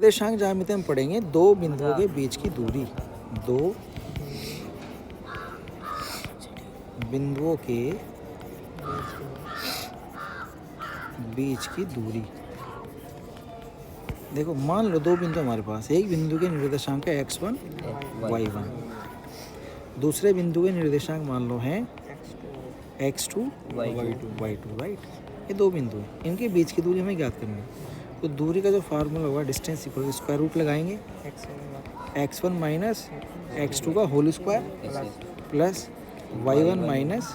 निर्देशांक ज्यामिति में पढ़ेंगे दो बिंदुओं के बीच की दूरी। दो बिंदुओं के बीच की दूरी। देखो मान लो दो बिंदु हमारे पास, एक बिंदु के निर्देशांक है x1 y1, दूसरे बिंदु के निर्देशांक मान लो हैं x2 y2 राइट। ये दो बिंदु हैं, इनके बीच की दूरी हमें ज्ञात करनी है। तो दूरी का जो फार्मूला होगा डिस्टेंस इक्वल स्क्वायर रूट लगाएंगे x1 माइनस x2 का whole square plus y1 minus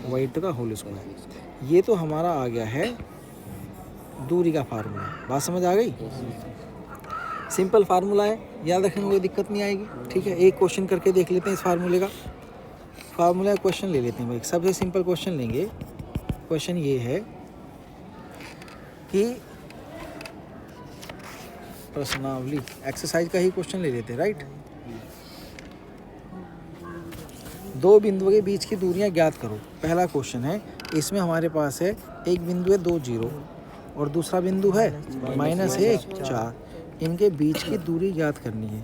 y2 का होल स्क्वायर। ये तो हमारा आ गया है दूरी का फार्मूला। बात समझ आ गई? सिंपल फार्मूला है, याद रखने में कोई दिक्कत नहीं आएगी। ठीक है, एक क्वेश्चन करके देख लेते हैं इस फार्मूले का। फार्मूला क्वेश्चन ले लेते हैं भाई, सबसे सिंपल क्वेश्चन लेंगे। क्वेश्चन ये है कि प्रश्नावली एक्सरसाइज का ही क्वेश्चन ले लेते हैं राइट। दो बिंदुओं के बीच की दूरियां ज्ञात करो। पहला क्वेश्चन है, इसमें हमारे पास है एक बिंदु है 2 0 और दूसरा बिंदु है -1 4। इनके बीच की दूरी ज्ञात करनी है।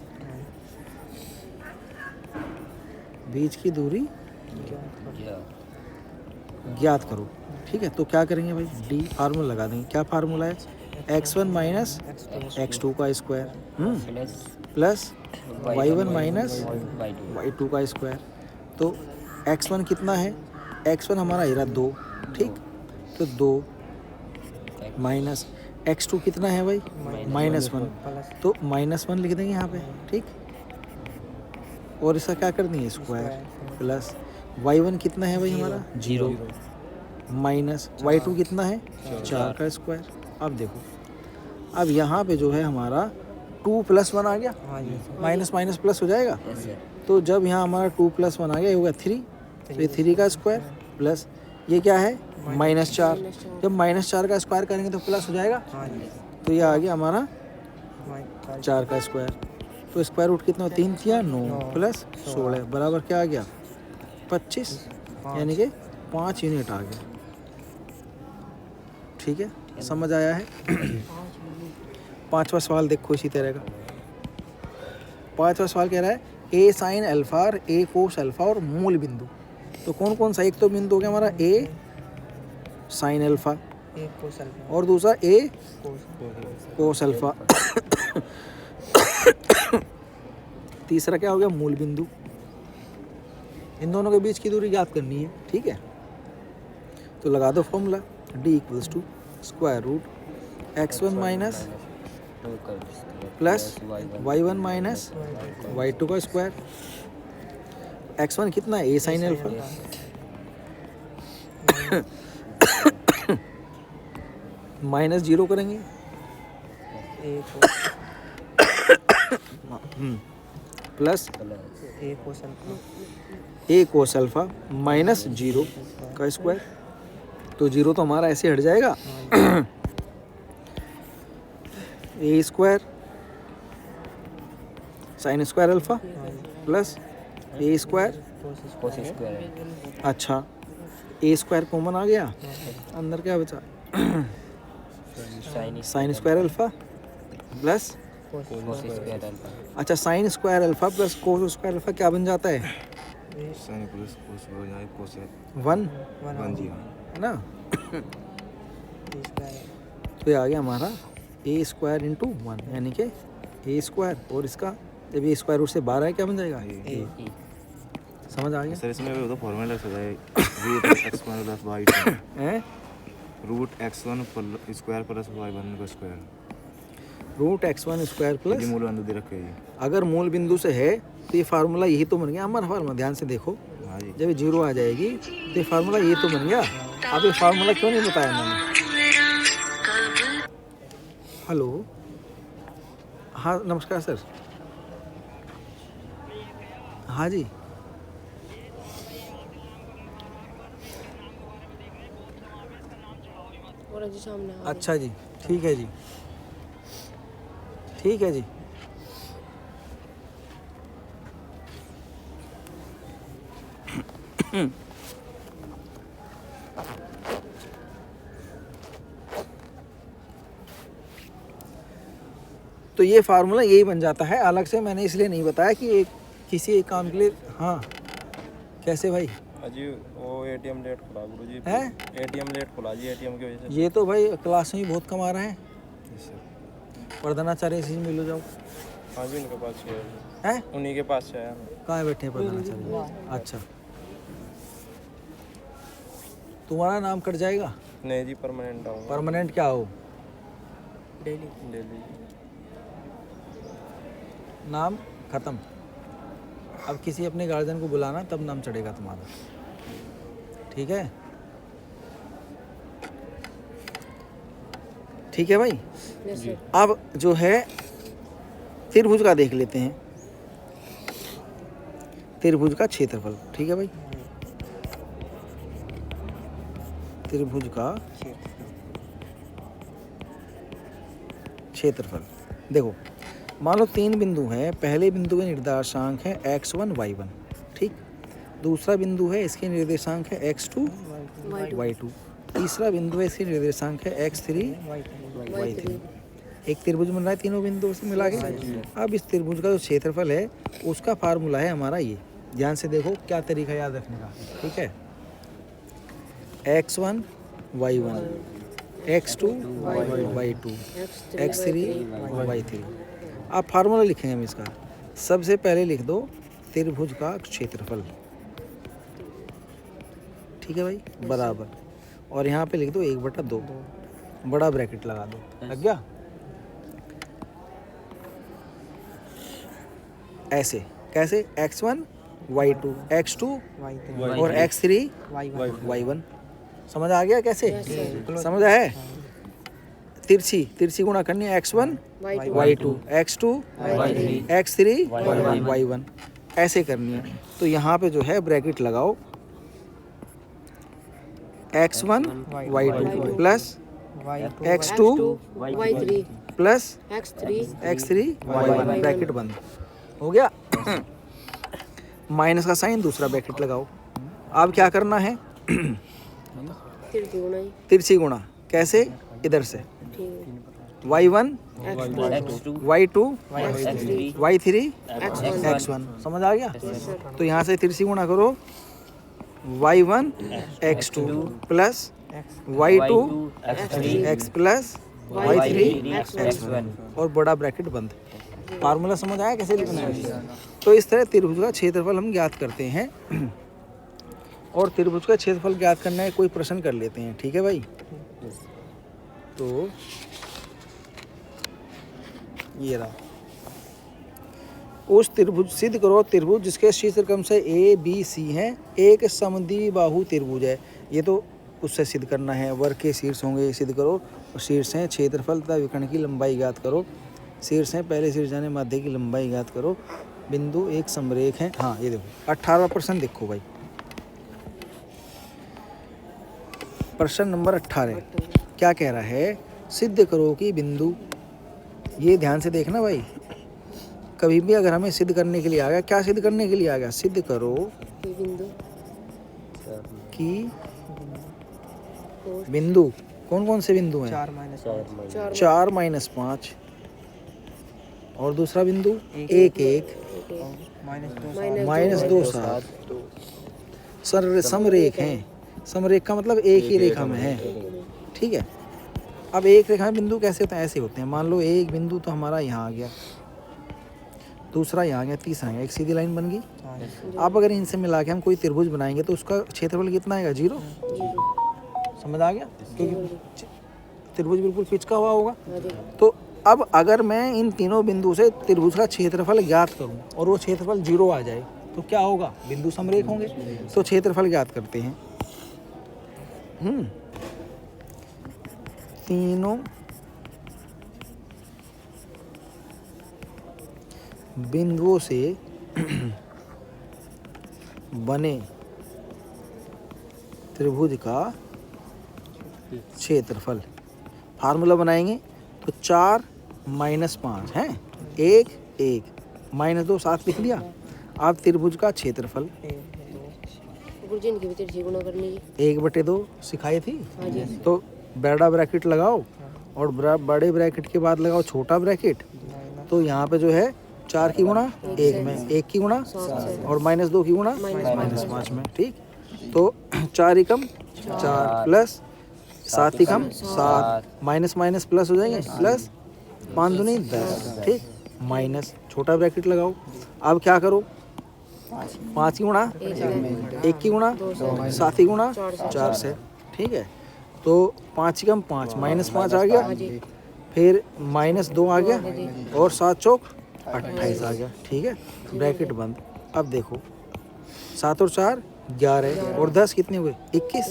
बीच की दूरी ज्ञात करो। ठीक है, तो क्या करेंगे भाई, डी फार्मूला लगा देंगे। क्या फार्मूला है, x1 माइनस x2 का square plus y1 minus y2 का स्क्वायर। तो x1 कितना है, x1 हमारा इरा 2, ठीक, तो 2 माइनस x2 कितना है भाई -1, तो -1 लिख देंगे यहाँ पे। ठीक, और इसका क्या कर देंगे स्क्वायर प्लस y1 कितना है भाई हमारा 0 माइनस y2 कितना है 4 का स्क्वायर। अब देखो, अब यहाँ पे जो है हमारा 2 + 1 आ गया, माइनस माइनस प्लस हो जाएगा। तो जब यहाँ हमारा 2 + 1 आ गया, ये होगा 3, तो ये 3 का स्क्वायर प्लस ये क्या है -4। जब -4 का स्क्वायर करेंगे तो प्लस हो जाएगा, तो ये आ गया हमारा 4 का स्क्वायर। तो स्क्वायर रूट कितना, 3 × 9 प्लस 16 बराबर क्या आ गया 25, यानी कि 5 यूनिट आ गया। ठीक है, समझ आया है? पांचवा सवाल देखो इसी तरह का। पांचवा सवाल कह रहा है a sin अल्फा और a cos अल्फा और मूल बिंदु। तो कौन कौन सा, एक तो बिंदु हो गया हमारा a sin अल्फा और दूसरा a cos अल्फा, तीसरा क्या हो गया मूल बिंदु। इन दोनों के बीच की दूरी ज्ञात करनी है। ठीक है, तो लगा दो formula, d = square root x1 minus plus y1 minus y2 का स्क्वायर। x1 कितना है a sin अल्फा -0 करेंगे प्लस a cos अल्फा -0 का स्क्वायर। तो 0 तो हमारा ऐसे हट जाएगा, a square sin square alpha plus a square, अच्छा a स्क्वायर कॉमन आ गया, अंदर क्या बचा sin स्क्वायर अल्फा प्लस, अच्छा sin square alpha plus cos square alpha क्या बन जाता है 1 है ना। तो ये आ गया हमारा a स्क्वायर × 1, यानी कि a स्क्वायर, और इसका जब ये स्क्वायर रूट से 12 है क्या बन जाएगा a। समझ आ गया सर? इसमें वो तो फॉर्मूला होता है √x1 + y2 हैं, √x1 स्क्वायर प्लस y1 का स्क्वायर। √x1 स्क्वायर प्लस, मूल बिंदु दे रखे हैं। अगर मूल बिंदु से है तो ये फार्मूला यही तो बन गया हमारा फार्मूला। ध्यान से देखो, हाँ जी, जब 0 आ जाएगी तो ये फार्मूला ये तो बन गया। अब ये फार्मूला क्यों नहीं बताया मैंने? हेलो, हाँ नमस्कार सर। हाँ जी, अच्छा जी, ठीक है जी, ठीक है जी। तो ये फार्मूला यही बन जाता है। अलग से मैंने इसलिए नहीं बताया कि एक किसी एक काम के लिए। हाँ कैसे भाई अजी वो एटीएम लेट खुला गुरुजी है? एटीएम लेट खुला जी, एटीएम की वजह से। ये तो भाई क्लास में ही बहुत कमा रहे हैं। Yes, sir. प्रधानाचार्य से मिलो जाओ। हाँ जी, उनके पास है, हैं उन्हीं के पास है। कहाँ बैठे हैं प्रधानाचार्य? अच्छा तुम्हारा नाम कट जाएगा? नहीं जी, परमानेंट आऊँगा परमानेंट क्या हो? Daily daily. नाम खत्म। अब किसी अपने गार्जियन को बुलाना तब नाम चढ़ेगा तुम्हारा, ठीक है? ठीक है भाई। अब जो है त्रिभुज का देख लेते हैं, त्रिभुज का क्षेत्रफल। ठीक है भाई, त्रिभुज का क्षेत्रफल। देखो मान लो 3 बिंदु हैं। पहले बिंदु के निर्देशांक है x1 y1, ठीक। दूसरा बिंदु है इसके निर्देशांक है x2 y2। तीसरा बिंदु है इसके निर्देशांक है x3 y3। एक त्रिभुज बन रहा है तीनों बिंदुओं से मिला के। अब इस त्रिभुज का जो क्षेत्रफल है उसका फार्मूला है हमारा ये। ध्यान से देखो क्या तरीका याद रखने का, ठीक है? x1 y1, x2 y2, x3 y3। आप फार्मूला लिखेंगे हम इसका। सबसे पहले लिख दो त्रिभुज का क्षेत्रफल, ठीक है भाई, बराबर। और यहाँ पे लिख दो 1/2, बड़ा ब्रैकेट लगा दो। लग गया? ऐसे कैसे? x1 y2, x2 और x3 y1। समझ आ गया कैसे? समझ आया? तिरछी गुणा करनी है x1 y2, x2 x3 y1, ऐसे करनी है। तो यहाँ पे जो है ब्रैकेट लगाओ, x1 y2 plus x2 y3 plus x3 y1, bracket बंद हो गया। माइनस का साइन, दूसरा ब्रैकेट लगाओ। अब क्या करना है? तिरछी गुणा। कैसे? इधर से y1 y2 y3 x1। समझ आ गया? तो यहाँ से तिरछी गुणा करो, y1 x2 plus y2 x plus y3 x1 और बड़ा ब्रैकेट बंद। फार्मूला समझ आया कैसे लिखना है? तो इस तरह त्रिभुज का क्षेत्रफल हम ज्ञात करते हैं। और त्रिभुज का क्षेत्रफल ज्ञात करना है, कोई प्रश्न कर लेते हैं, ठीक है भाई? तो ये रहा, उस त्रिभुज सिद्ध करो त्रिभुज जिसके शीर्षक्रम से ए बी सी हैं, एक समद्विबाहु त्रिभुज है। ये तो उससे सिद्ध करना है। वर्ग के शीर्ष होंगे, सिद्ध करो। और शीर्ष हैं क्षेत्रफल तथा विकर्ण की लंबाई ज्ञात करो। शीर्ष हैं पहले शीर्ष जाने माध्य की लंबाई ज्ञात करो। बिंदु एक समरेख है। हाँ ये देखो 18% देखो भाई, प्रश्न नंबर 18 क्या कह रहा है? सिद्ध करो कि बिंदु, ये ध्यान से देखना भाई, कभी भी अगर हमें सिद्ध करने के लिए आ गया, क्या सिद्ध करने के लिए आ गया? सिद्ध करो कि बिंदु, कौन कौन से बिंदु हैं? 4 - 5 और दूसरा बिंदु 1 1 -2 7 समरेख हैं। समरेख का मतलब एक ही रेखा में है, ठीक है? अब एक रेखा में बिंदु कैसे होते हैं? ऐसे होते हैं। मान लो एक बिंदु तो हमारा यहाँ आ गया, दूसरा यहाँ आ गया, तीसरा गया, एक सीधी लाइन बन गई। अब अगर इनसे मिला के हम कोई त्रिभुज बनाएंगे तो उसका क्षेत्रफल कितना आएगा? 0। समझ आ गया? क्योंकि त्रिभुज बिल्कुल पिचका हुआ होगा। तो अब अगर मैं इन तीनों बिंदु से त्रिभुज का क्षेत्रफल ज्ञात करूं और वो क्षेत्रफल 0 आ जाए तो क्या होगा? बिंदु समरेख होंगे। तो क्षेत्रफल ज्ञात करते हैं। तीनों बिंदुओं से बने त्रिभुज का क्षेत्रफल। फार्मूला बनाएंगे तो 4 - 5 है, 1 1 -2 7 लिख दिया। अब त्रिभुज का क्षेत्रफल 1/2 सिखाई थी। तो बड़ा ब्रैकेट लगाओ और बड़े ब्रैकेट के बाद लगाओ छोटा ब्रैकेट तो यहाँ पे जो है 4 की गुणा 1 में, 1 की गुणा और -2 की गुणा -5 में, ठीक। तो 4 एकम 4 प्लस 7 एकम 7, माइनस माइनस प्लस हो जाएंगे, प्लस 5 दूनी 10, ठीक, माइनस छोटा ब्रैकेट लगाओ। अब क्या करो, 5 की गुणा 1 की गुणा 7 की गुणा 4 से, ठीक है। तो 5 एकम 5 -5 आ गया, फिर -2 आ गया और 7 चौक 28 आ गया, ठीक है, ब्रैकेट बंद। अब देखो 7 और 4 11 और 10 कितने हुए 21,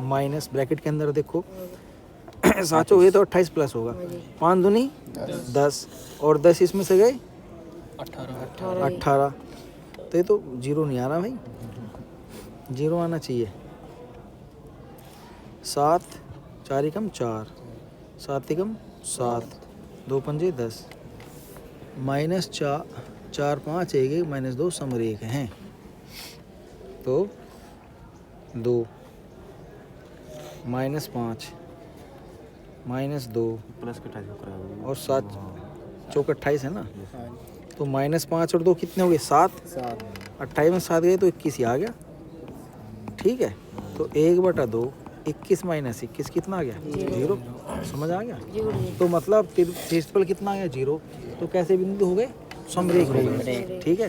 माइनस ब्रैकेट के अंदर देखो 7 हुए तो 28 प्लस होगा, 5 दूनी 10 और 10 इसमें से गए 18। तो ये तो 0 नहीं आ रहा भाई, 0 आना चाहिए। 7 4 एकम 4, 7 एकम 7, 2 पंजे 10, -4 4 5 1 -2 समर 1 हैं, तो 2 -5 -2 प्लस के 28 और 7 चौक 28 है ना, तो -5 और 2 कितने हो गए 7, 28 में 7 गए तो 21 ही आ गया, ठीक है। तो 1/2 21 - 21 कितना आ गया 0, समझ आ गया। तो मतलब क्षेत्रफल कितना आ गया 0, तो कैसे बिंदु हो गए समरेख हो गए, ठीक है।